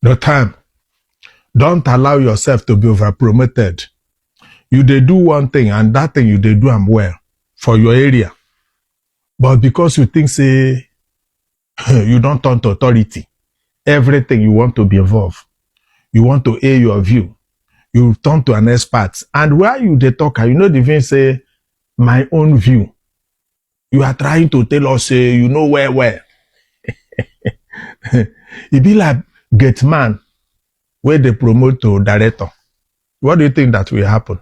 No time. Don't allow yourself to be over-promoted. You dey do one thing and that thing you dey do am well for your area. But because you think say you don't turn to authority, everything you want to be involved. You want to air your view. You turn to an expert. And while you dey talk, you know the thing say, my own view. You are trying to tell us, say, you know where. It be like get man where they promote to director. What do you think that will happen?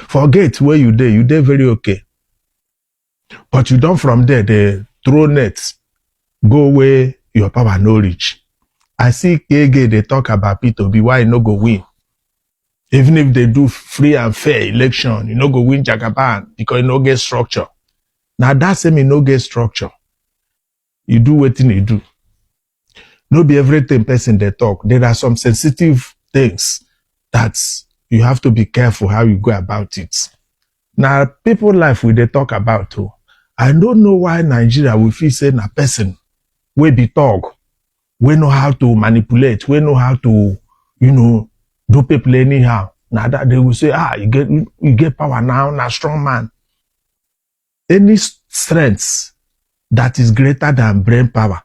Forget where you dey very okay. But you don't from there, they throw nets, go where your power no reach. I see Gheghe, they talk about P2B, why you no go win? Even if they do free and fair election, you no go win Jagaban because you no get structure. Now that same you no get structure. You do what you do. No be everything person they talk. There are some sensitive things that you have to be careful how you go about it. Now, people life we they talk about too. I don't know why Nigeria will feel say na person we be talk. We know how to manipulate. We know how to, do people anyhow. Now that they will say, you get power now, now strong man. Any strength that is greater than brain power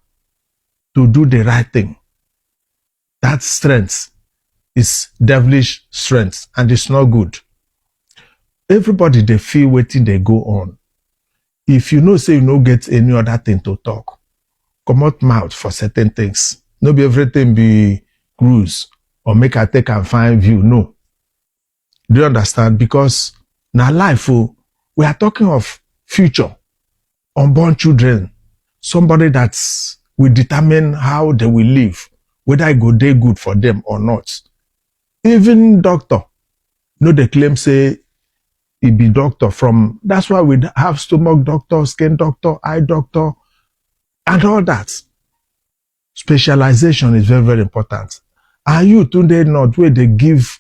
to do the right thing, that strength is devilish strength and it's not good. Everybody they feel waiting they go on. If you know say you no get any other thing to talk, come out mouth for certain things. No be everything be cruise or make a take and find view. No. Do you understand? Because now life, we are talking of future, unborn children, somebody that will determine how they will live, whether it go day good for them or not. Even doctor, they claim say it be doctor from, that's why we have stomach doctor, skin doctor, eye doctor, and all that. Specialization is very, very important. And you today not where they give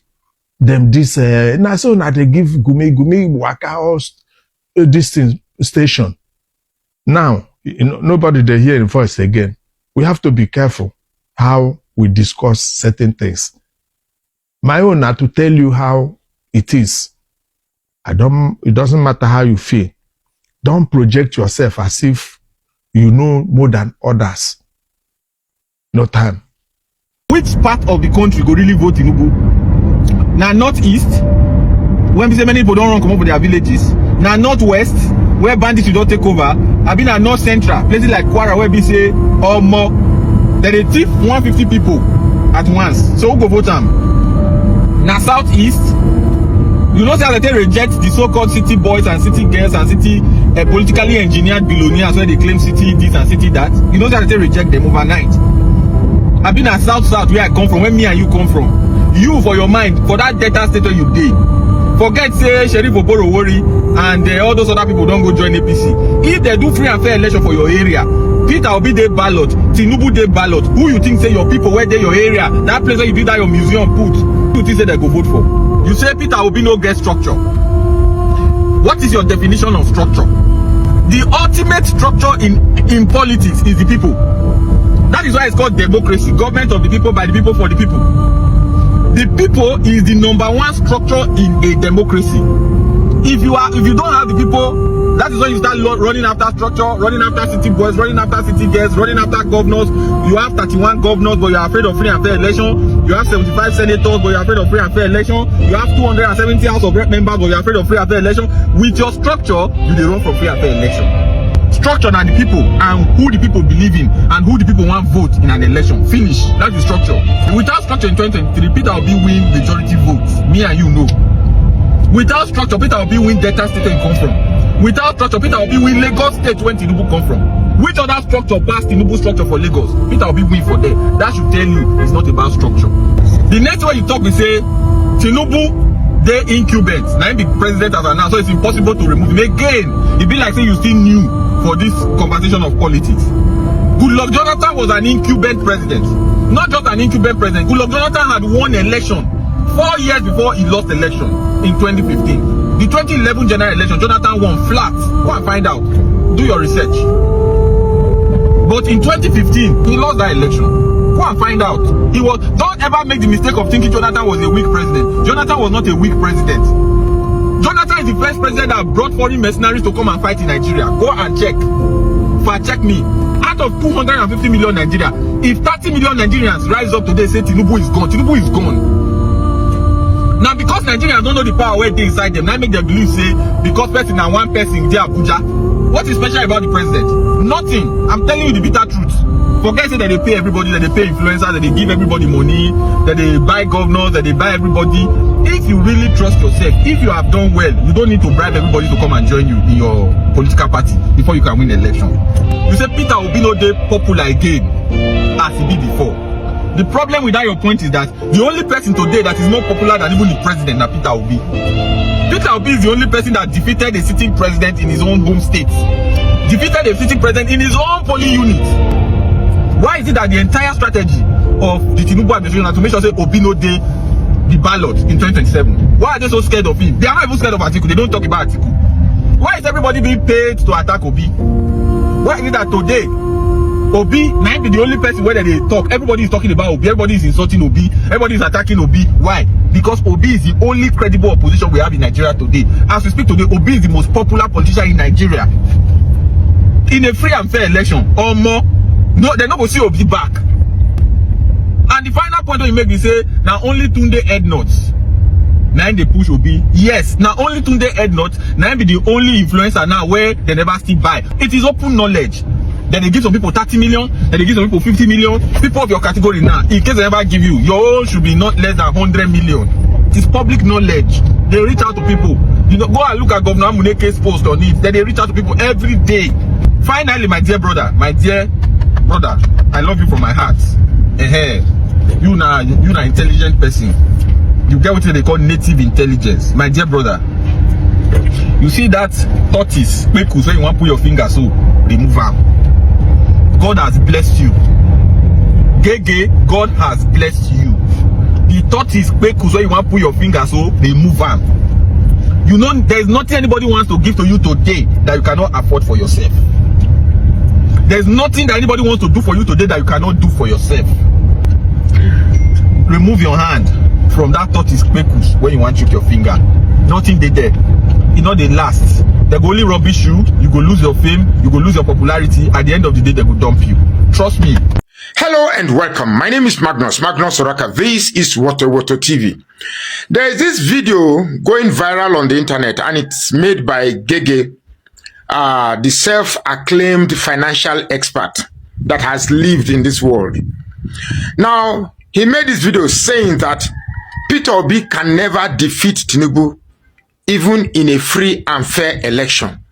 them this, now so now they give gumi waka or this station. Now, nobody they hear the voice again. We have to be careful how we discuss certain things. My own are to tell you how it is. It doesn't matter how you feel. Don't project yourself as if you know more than others. No time. Which part of the country go really vote Tinubu? Now northeast, when we say many people don't run come up with their villages. Now northwest, where bandits don't take over. I've been at north central, places like Kwara, where we say or more. Then they thief 150 people at once. So who go vote them? Now southeast, you know how they reject the so-called city boys and city girls and city politically engineered billionaires where they claim city this and city that. You know how they reject them overnight. I've been at south where I come from, where me and you come from. You for your mind, for that data state where you did. Forget say Sheriff Oboro worry and all those other people don't go join APC. If they do free and fair election for your area, Peter Obi dey ballot, Tinubu dey ballot. Who you think say your people where they your area, that place where you did that your museum put, who you think say they go vote for? You say Peter Obi no get structure. What is your definition of structure? The ultimate structure in politics is the people. That is why it's called democracy, government of the people, by the people, for the people. The people is the number one structure in a democracy. If you don't have the people, that is when you start running after structure, running after city boys, running after city girls, running after governors. You have 31 governors, but you are afraid of free and fair election. You have 75 senators, but you are afraid of free and fair election. You have 270 House of Rep members, but you are afraid of free and fair election. With your structure, you dey run from free and fair election. Structure and the people, and who the people believe in, and who the people want vote in an election. Finish. That's the structure. Without structure in 2023, Peter Obi win majority votes. Me and you know. Without structure, Peter Obi win Delta State where he come from. Without structure, Peter Obi win Lagos State when Tinubu come from. Which other structure passed Tinubu structure for Lagos? Peter Obi win for there. That should tell you it's not about structure. The next one you talk, we say Tinubu they incumbent. Now the president has announced, so it's impossible to remove him again. It be like say you still new for this conversation of politics. Goodluck Jonathan was an incumbent president. Not just an incumbent president. Goodluck Jonathan had won election 4 years before he lost election in 2015. The 2011 general election, Jonathan won flat. Go and find out. Do your research. But in 2015, he lost that election. Go and find out. Don't ever make the mistake of thinking Jonathan was a weak president. Jonathan was not a weak president. Jonathan is the first president that brought foreign mercenaries to come and fight in Nigeria. Go and check. Fact check me. Out of 250 million Nigeria, if 30 million Nigerians rise up today say Tinubu is gone, Tinubu is gone. Now because Nigerians don't know the power where they inside them, now make them believe say because person and one person they Abuja. What is special about the president? Nothing. I'm telling you the bitter truth. Forget say that they pay everybody, that they pay influencers, that they give everybody money, that they buy governors, that they buy everybody. If you really trust yourself, if you have done well, you don't need to bribe everybody to come and join you in your political party before you can win the election. You say Peter Obi no dey popular again as he did before. The problem with that your point is that the only person today that is more popular than even the president is Peter Obi. Peter Obi is the only person that defeated a sitting president in his own home state. Defeated a sitting president in his own polling unit. Why is it that the entire strategy of the Tinubu administration is to make sure say Obi no dey the ballot in 2027? Why are they so scared of him? They are not even scared of Atiku. They don't talk about Atiku. Why is everybody being paid to attack Obi? Why is it that today Obi might be the only person where they talk? Everybody is talking about Obi. Everybody is insulting Obi. Everybody is attacking Obi. Why? Because Obi is the only credible opposition we have in Nigeria today. As we speak today, Obi is the most popular politician in Nigeria. In a free and fair election, or more, no, they're not going to see Obi back. And the final point that you make is say, now only Tunde head nuts. Now they push Obi. Yes, now only Tunde head nuts. Now be the only influencer now where they never stick by. It is open knowledge. Then they give some people 30 million, then they give some people 50 million. People of your category now, in case they ever give you, your own should be not less than 100 million. It is public knowledge. They reach out to people. You know, go and look at Governor Amuneke's post on it. Then they reach out to people every day. Finally, my dear brother, I love you from my heart. You na intelligent person. You get what they call native intelligence. My dear brother, you see that tortoise, pekus, when you want to put your finger, so remove them. God has blessed you. Gheghe, God has blessed you. The tortoise, pekus, when you want to put your finger, so remove them. You know, there's nothing anybody wants to give to you today that you cannot afford for yourself. There's nothing that anybody wants to do for you today that you cannot do for yourself. Remove your hand from that tortoise pekus when you want to choke your finger. Nothing they there. It not they last. They go only rubbish you. You go lose your fame. You go lose your popularity. At the end of the day, they go dump you. Trust me. Hello and welcome. My name is Magnus Soraka. This is Water TV. There is this video going viral on the internet and it's made by Gheghe, the self-acclaimed financial expert that has lived in this world. Now, he made this video saying that Peter Obi can never defeat Tinubu even in a free and fair election.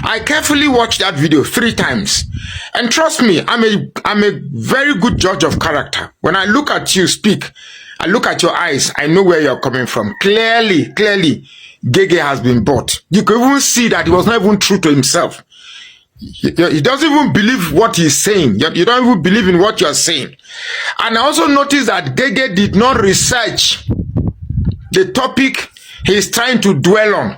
I carefully watched that video 3 times. And trust me, I'm a very good judge of character. When I look at you speak, I look at your eyes, I know where you're coming from. Clearly, Gheghe has been bought. You can even see that he was not even true to himself. He doesn't even believe what he's saying. You don't even believe in what you're saying. And I also noticed that Gheghe did not research the topic he's trying to dwell on.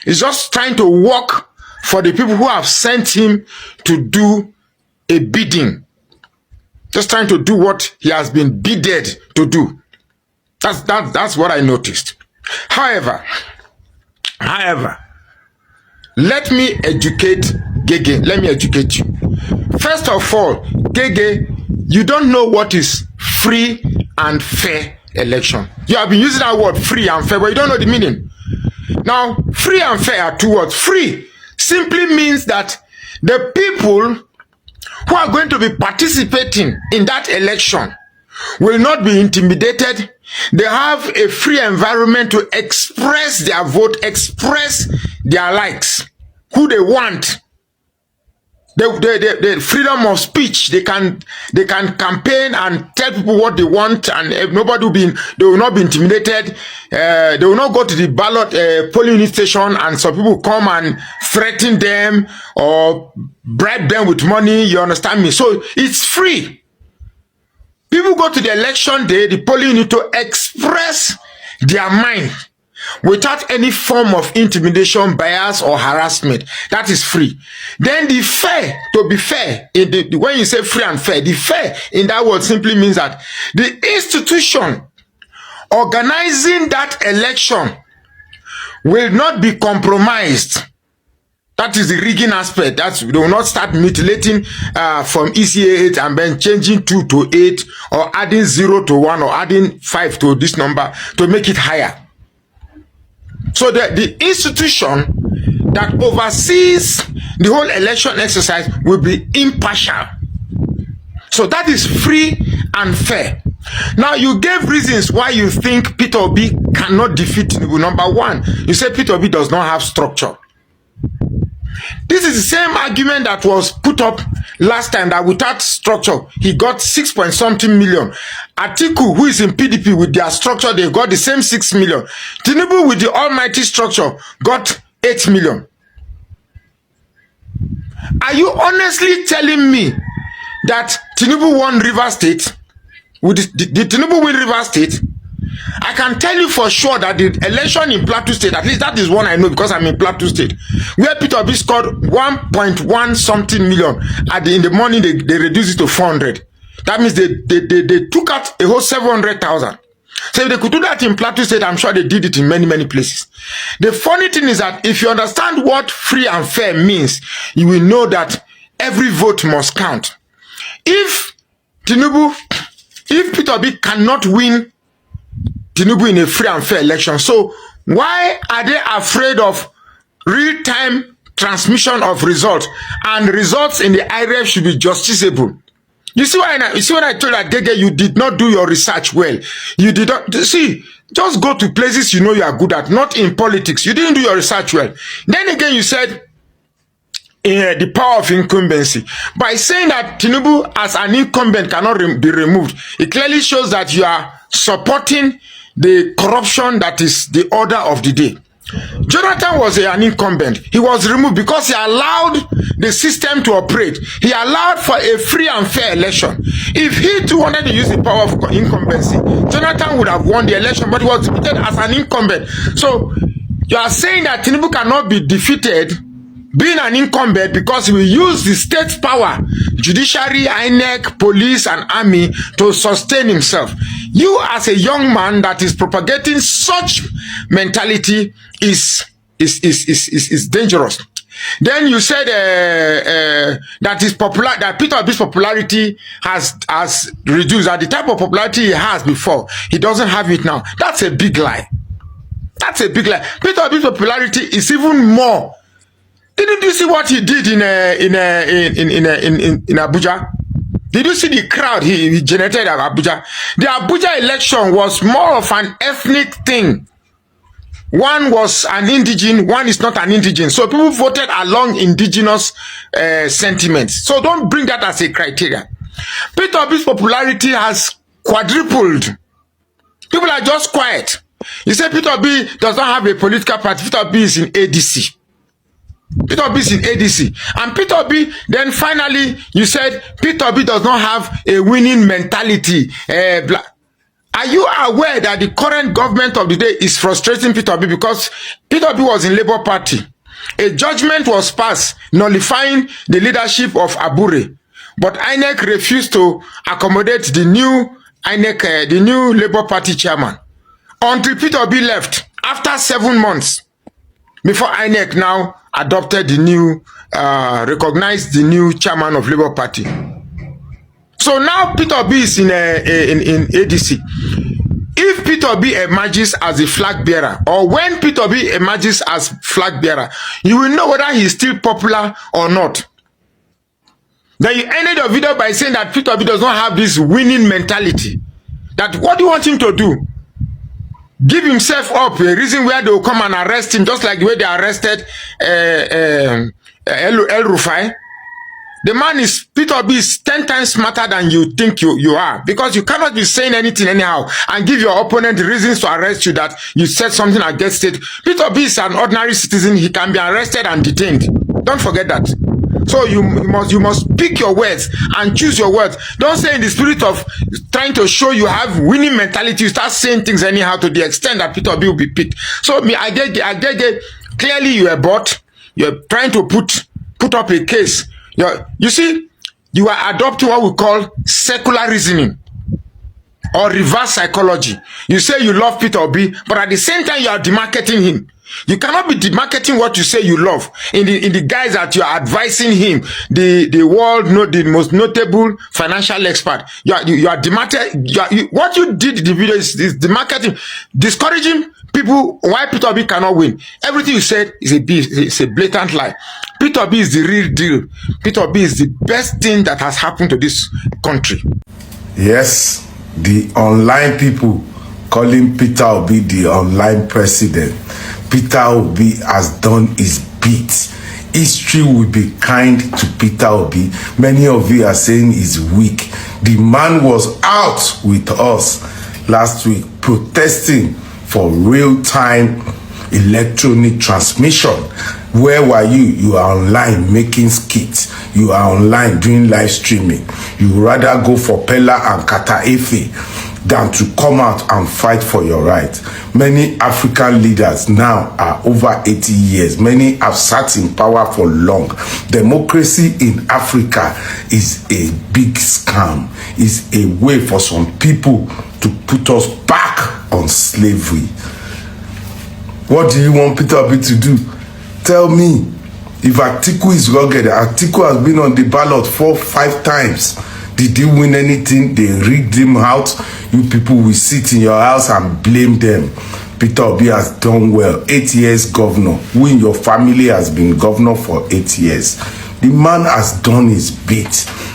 He's just trying to work for the people who have sent him to do a bidding. Just trying to do what he has been bidded to do. That's what I noticed. However, let me educate Gheghe. Let me educate you. First of all, Gheghe, you don't know what is free and fair election. You have been using that word free and fair, but you don't know the meaning. Now, free and fair are 2 words. Free simply means that the people who are going to be participating in that election will not be intimidated. They have a free environment to express their vote, express their likes, who they want. The freedom of speech. They can campaign and tell people what they want, and they will not be intimidated. They will not go to the ballot polling unit station and some people come and threaten them or bribe them with money. You understand me? So it's free. People go to the election day, the polling unit, to express their mind. without any form of intimidation, bias, or harassment. That is free. Then the fair, to be fair, when you say free and fair, the fair in that word simply means that the institution organizing that election will not be compromised. That is the rigging aspect. They will not start mutilating from ECA 8 and then changing 2 to 8 or adding 0 to 1 or adding 5 to this number to make it higher. So the institution that oversees the whole election exercise will be impartial. So that is free and fair. Now, you gave reasons why you think Peter Obi cannot defeat Tinubu. Number one, you say Peter Obi does not have structure. This is the same argument that was put up last time, that without structure, he got 6 point something million. Atiku, who is in PDP, with their structure, they got the same 6 million. Tinubu, with the almighty structure, got 8 million. Are you honestly telling me that Tinubu won Rivers State? Did Tinubu win Rivers State? I can tell you for sure that the election in Plateau State, at least that is one I know because I'm in Plateau State, where Peter Obi scored 1.1 something million. In the morning, they reduced it to 400. That means they took out a whole 700,000. So if they could do that in Plateau State, I'm sure they did it in many, many places. The funny thing is that if you understand what free and fair means, you will know that every vote must count. If Peter Obi cannot win Tinubu in a free and fair election, so why are they afraid of real-time transmission of results, and results in the IRF should be justiciable? You see when I told that Gheghe, you did not do your research well. You did not see. Just go to places you know you are good at, not in politics. You didn't do your research well. Then again, you said the power of incumbency. By saying that Tinubu as an incumbent cannot be removed, it clearly shows that you are supporting the corruption that is the order of the day. Jonathan was an incumbent. He was removed because he allowed the system to operate. He allowed for a free and fair election. If he too wanted to use the power of incumbency, Jonathan would have won the election, but he was defeated as an incumbent. So you are saying that Tinubu cannot be defeated being an incumbent because he will use the state's power, judiciary, INEC, police, and army to sustain himself. You as a young man that is propagating such mentality is dangerous. Then you said that Peter Obi's popularity has reduced. At the type of popularity he has before, he doesn't have it now. That's a big lie. That's a big lie. Peter Obi's popularity is even more. Didn't you see what he did in Abuja? Did you see the crowd he generated at Abuja? The Abuja election was more of an ethnic thing. One was an indigene, one is not an indigene. So people voted along indigenous sentiments. So don't bring that as a criteria. Peter Obi's popularity has quadrupled. People are just quiet. You say Peter Obi does not have a political party. Peter Obi is in ADC. Peter Obi is in ADC. And Peter Obi, then finally, you said Peter Obi does not have a winning mentality. Are you aware that the current government of the day is frustrating Peter Obi because Peter Obi was in Labour Party? A judgment was passed nullifying the leadership of Abure, but INEC refused to accommodate the new INEC, the new Labour Party chairman, until Peter Obi left after 7 months before INEC now adopted the new, recognized the new chairman of Labour Party. So now Peter Obi is in ADC. If Peter Obi emerges as a flag bearer, or when Peter Obi emerges as flag bearer, you will know whether he is still popular or not. Then you ended your video by saying that Peter Obi does not have this winning mentality. That what do you want him to do? Give himself up, a reason where they will come and arrest him, just like the way they arrested El Rufai. The man is, Peter Obi is 10 times smarter than you think you are, because you cannot be saying anything anyhow and give your opponent reasons to arrest you that you said something against it. Peter Obi is an ordinary citizen. He can be arrested and detained. Don't forget that. So you must pick your words and choose your words. Don't say in the spirit of trying to show you have winning mentality, you start saying things anyhow to the extent that Peter Obi will be picked. So I get clearly you are bought. You're trying to put up a case. You see, you are adopting what we call secular reasoning or reverse psychology. You say you love Peter Obi, but at the same time you are demarketing him. You cannot be demarketing what you say you love in the guise that you are advising him, the most notable financial expert. You are demarketing. What you did in the video is demarketing, discouraging people why Peter Obi cannot win. Everything you said is a blatant lie. Peter Obi is the real deal. Peter Obi is the best thing that has happened to this country. Yes, the online people calling Peter Obi the online president. Peter Obi has done his bit. History will be kind to Peter Obi. Many of you are saying he's weak. The man was out with us last week protesting for real-time electronic transmission. Where were you? You are online making skits. You are online doing live streaming. You rather go for Pella and Kata Efe than to come out and fight for your rights. Many African leaders now are over 80 years. Many have sat in power for long. Democracy in Africa is a big scam. It's a way for some people to put us back on slavery. What do you want Peter Obi to do? Tell me. If Atiku is rugged, Atiku has been on the ballot 4-5 times. Did he win anything? They rigged him out. You people will sit in your house and blame them. Peter Obi has done well. 8 years governor. Who in your family has been governor for 8 years? The man has done his bit.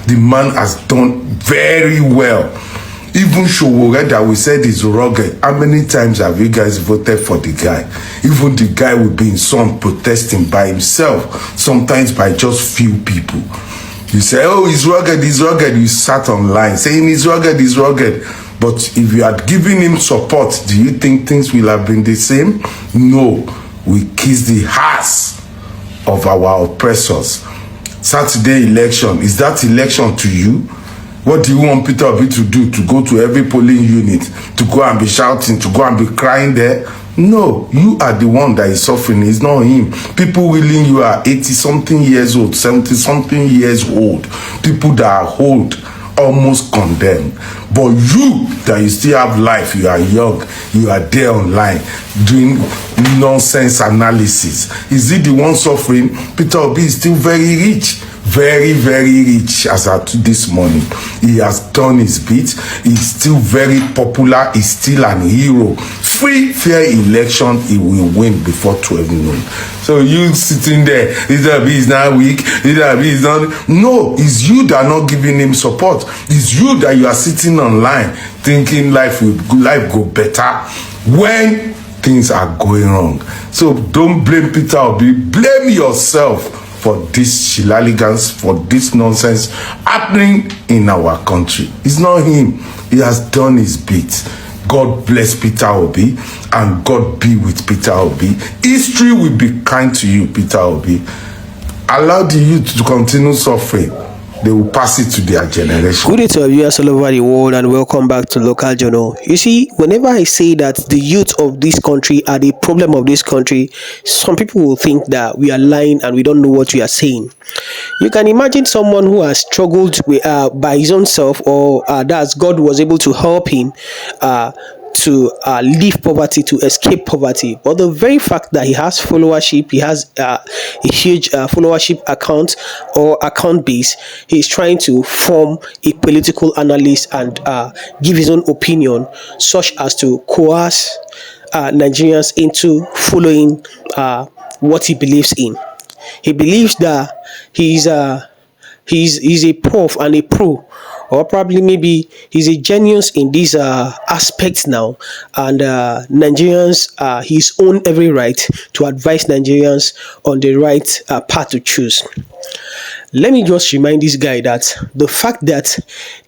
The man has done very well. Even Showore that we said is rugged. How many times have you guys voted for the guy? Even the guy will be in some protesting by himself, sometimes by just few people. You say, oh, he's rugged, he's rugged. You sat online saying he's rugged, he's rugged. But if you had given him support, do you think things will have been the same? No. We kiss the ass of our oppressors. Saturday election, is that election to you? What do you want Peter Obi to do? To go to every polling unit, to go and be shouting, to go and be crying there? No, you are the one that is suffering. It's not him. People willing you are 80-something years old, 70-something years old. People that are old, almost condemned. But you, that you still have life, you are young, you are there online doing nonsense analysis. Is he the one suffering? Peter Obi is still very rich. Very, very rich as at this morning. He has done his bit. He's still very popular. He's still an hero. Free, fair election, he will win before 12 noon. So you sitting there, Peter Obi is not weak, Peter Obi is not... No, it's you that are not giving him support. It's you that you are sitting online thinking life go better when things are going wrong. So don't blame Peter Obi. Blame yourself for this shenanigans, for this nonsense happening in our country. It's not him. He has done his bit. God bless Peter Obi and God be with Peter Obi. History will be kind to you, Peter Obi. Allow the youth to continue suffering. They will pass it to their generation. Good day to our viewers all over the world and welcome back to Local Journal. You see, whenever I say that the youth of this country are the problem of this country, some people will think that we are lying and we don't know what we are saying. You can imagine someone who has struggled with, by his own self, or that God was able to help him to leave poverty, to escape poverty. But the very fact that he has followership, he has a huge followership account or account base, he's trying to form a political analyst and give his own opinion, such as to coerce Nigerians into following what he believes in. He believes that he's a prof and a pro, or probably maybe he's a genius in these aspects now, and Nigerians, he's owned every right to advise Nigerians on the right path to choose. Let me just remind this guy that the fact that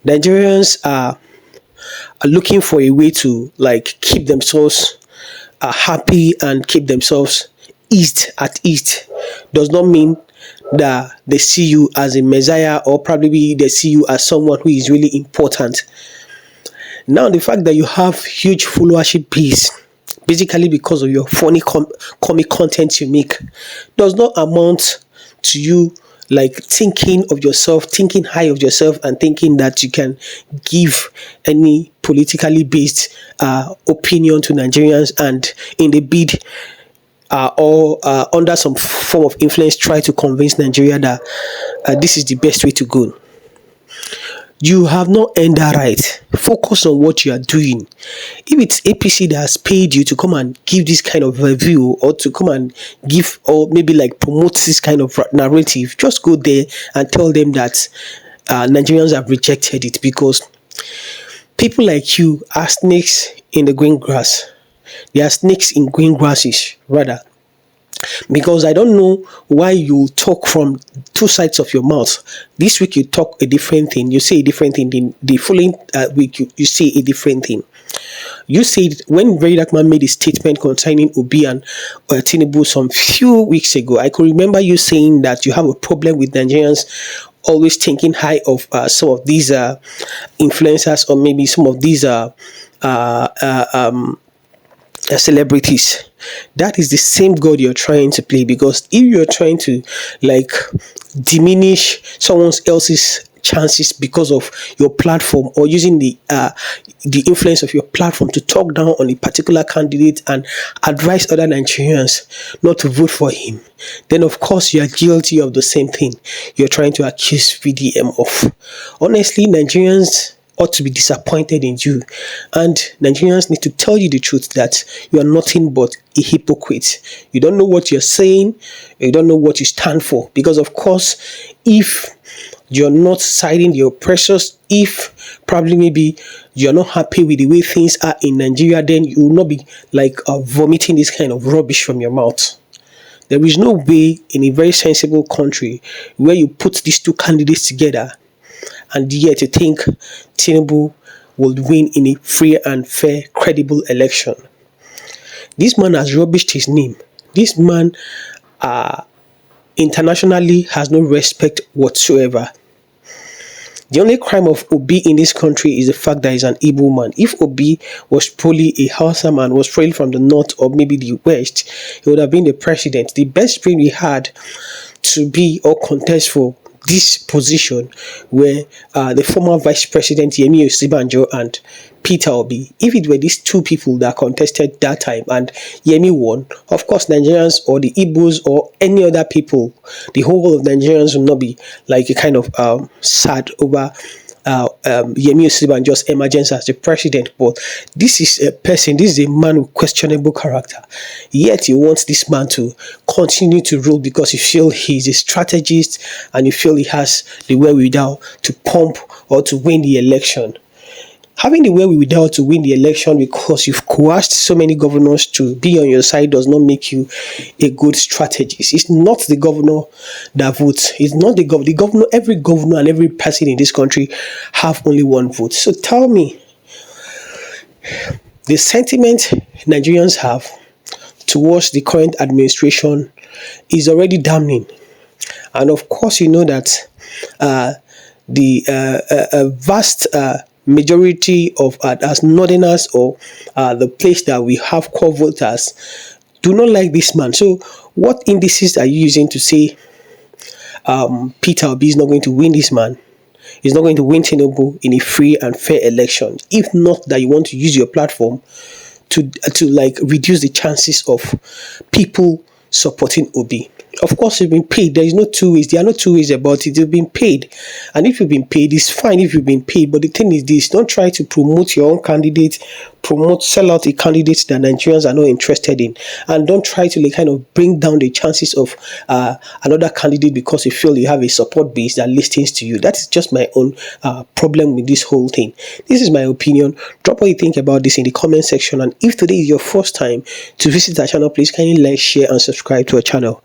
Nigerians are looking for a way to keep themselves happy and keep themselves eased does not mean that they see you as a messiah, or probably they see you as someone who is really important. Now, the fact that you have huge followership base, basically because of your funny comic content you make, does not amount to you like thinking of yourself, thinking high of yourself, and thinking that you can give any politically based opinion to Nigerians, and in the bid or under some form of influence try to convince Nigeria that this is the best way to go. You have not earned that right. Focus on what you are doing. If it's APC that has paid you to come and give this kind of review, or to come and give, or maybe like promote this kind of narrative, just go there and tell them that Nigerians have rejected it, because people like you are snakes in the green grass. They are snakes in green grasses, rather. Because I don't know why you talk from two sides of your mouth. This week you talk a different thing, you say a different thing. The following week you say a different thing. You said, when Very Dark Man made a statement concerning Obi and Tinubu some few weeks ago, I could remember you saying that you have a problem with Nigerians always thinking high of some of these influencers, or maybe some of these celebrities. That is the same god you're trying to play, because if you're trying to like diminish someone else's chances because of your platform, or using the influence of your platform to talk down on a particular candidate and advise other Nigerians not to vote for him, then of course you are guilty of the same thing you're trying to accuse VDM of. Honestly, Nigerians ought to be disappointed in you, and Nigerians need to tell you the truth that you are nothing but a hypocrite. You don't know what you're saying, you don't know what you stand for, because of course, if you're not siding the oppressors, if probably maybe you're not happy with the way things are in Nigeria, then you will not be like vomiting this kind of rubbish from your mouth. There is no way in a very sensible country where you put these two candidates together and yet you think Tinubu will win in a free and fair, credible election. This man has rubbished his name. This man internationally has no respect whatsoever. The only crime of Obi in this country is the fact that he's an Igbo man. If Obi was probably a Hausa man, was probably from the north or maybe the west, he would have been the president. The best thing we had to be or contest for this position were the former vice president Yemi Osibanjo and Peter Obi. If it were these two people that contested that time and Yemi won, of course Nigerians or the Igbos or any other people, the whole of Nigerians will not be like a kind of sad over Yemi Osibanjo's emergence as the president. But this is a person, this is a man with questionable character. Yet he wants this man to continue to rule because you feel he's a strategist and you feel he has the wherewithal to pump or to win the election. Having the wherewithal to win the election because you've coerced so many governors to be on your side does not make you a good strategist. It's not the governor that votes. It's not the governor. The governor, every governor and every person in this country have only one vote. So tell me, the sentiment Nigerians have towards the current administration is already damning. And of course, you know that the vast majority of as northerners or the place that we have core voters do not like this man. So what indices are you using to say Peter Obi is not going to win this man? He's not going to win Tinubu in a free and fair election, if not that you want to use your platform to like reduce the chances of people supporting Obi. Of course, you've been paid. There is no two ways. There are no two ways about it. You've been paid. And if you've been paid, it's fine if you've been paid. But the thing is this, don't try to promote your own candidate, sell out a candidate that Nigerians are not interested in. And don't try to like kind of bring down the chances of another candidate because you feel you have a support base that listens to you. That is just my own problem with this whole thing. This is my opinion. Drop what you think about this in the comment section. And if today is your first time to visit our channel, please kindly like, share, and subscribe to our channel.